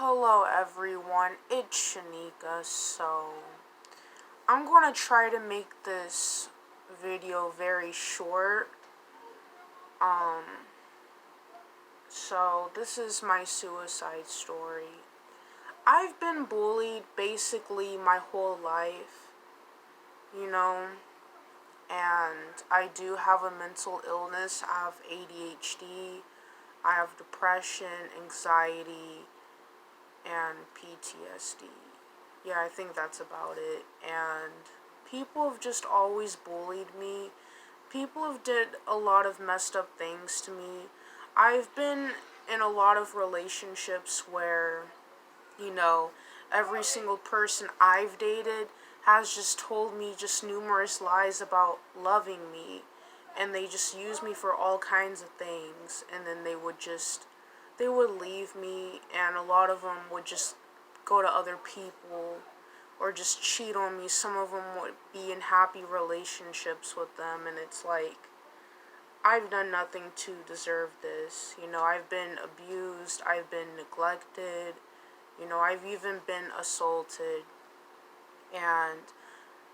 Hello everyone, it's Shanika. So I'm gonna try to make this video very short. Um so this is my suicide story. I've been bullied basically my whole life, you know, and I do have a mental illness. I have ADHD, I have depression, anxiety, and PTSD. Yeah, I think that's about it. And people have just always bullied me. People have did a lot of messed up things to me. I've been in a lot of relationships where, you know, every single person I've dated has just told me just numerous lies about loving me, and they just use me for all kinds of things, and then they would leave me, and a lot of them would just go to other people or just cheat on me. Some of them would be in happy relationships with them, and it's like, I've done nothing to deserve this. You know, I've been abused, I've been neglected, you know, I've even been assaulted, and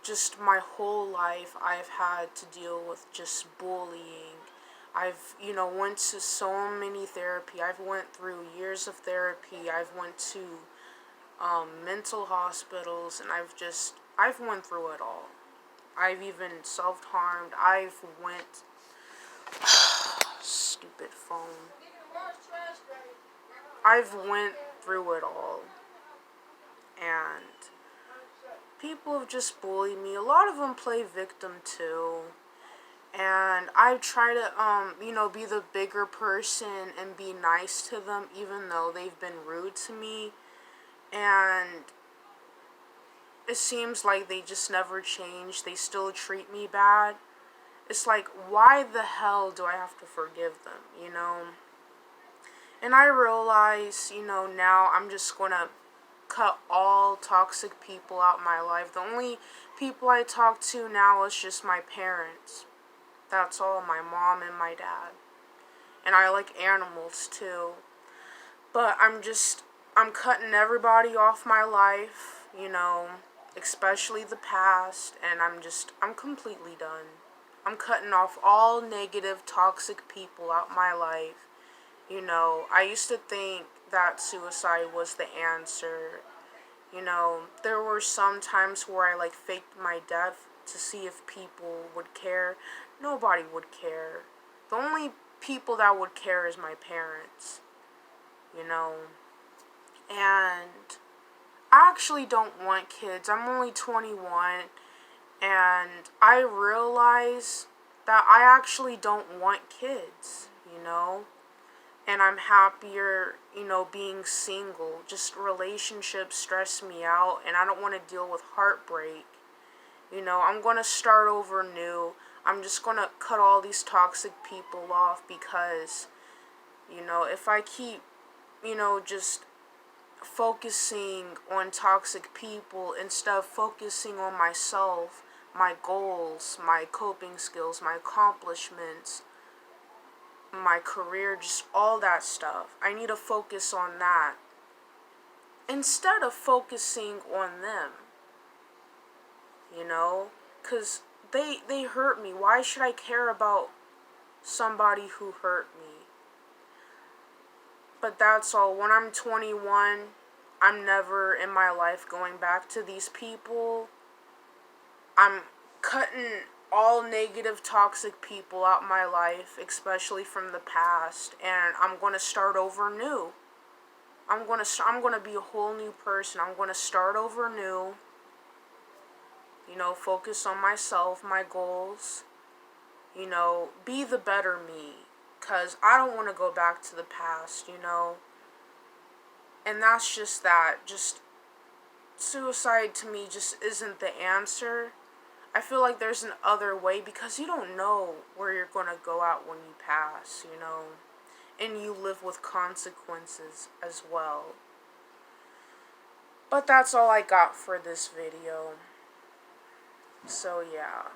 just my whole life I've had to deal with just bullying. I've, went to so many therapy. I've went through years of therapy. I've went to mental hospitals, and I've went through it all. I've even self-harmed. Stupid phone. I've went through it all. And people have just bullied me. A lot of them play victim too. And I try to, be the bigger person and be nice to them, even though they've been rude to me. And it seems like they just never change. They still treat me bad. It's like, why the hell do I have to forgive them, you know? And I realize, now I'm just gonna cut all toxic people out my life. The only people I talk to now is just my parents. That's all, my mom and my dad. And I like animals too. But I'm cutting everybody off my life, especially the past, and I'm completely done. I'm cutting off all negative, toxic people out my life. I used to think that suicide was the answer. There were some times where I faked my death to see if people would care. Nobody would care. The only people that would care is my parents, and I actually don't want kids. I'm only 21, and I realize that I actually don't want kids, and I'm happier, being single. Just relationships stress me out, and I don't want to deal with heartbreak. I'm going to start over new. I'm just going to cut all these toxic people off because, if I keep, just focusing on toxic people instead of focusing on myself, my goals, my coping skills, my accomplishments, my career, just all that stuff. I need to focus on that instead of focusing on them, because they hurt me. Why should I care about somebody who hurt me? But that's all. When I'm 21, I'm never in my life going back to these people. I'm cutting all negative, toxic people out my life, especially from the past, and I'm going to start over new. I'm going to be a whole new person. I'm going to start over new. Focus on myself, my goals. Be the better me. Because I don't want to go back to the past, And that's just that. Just suicide to me just isn't the answer. I feel like there's an other way because you don't know where you're going to go out when you pass, And you live with consequences as well. But that's all I got for this video. So yeah.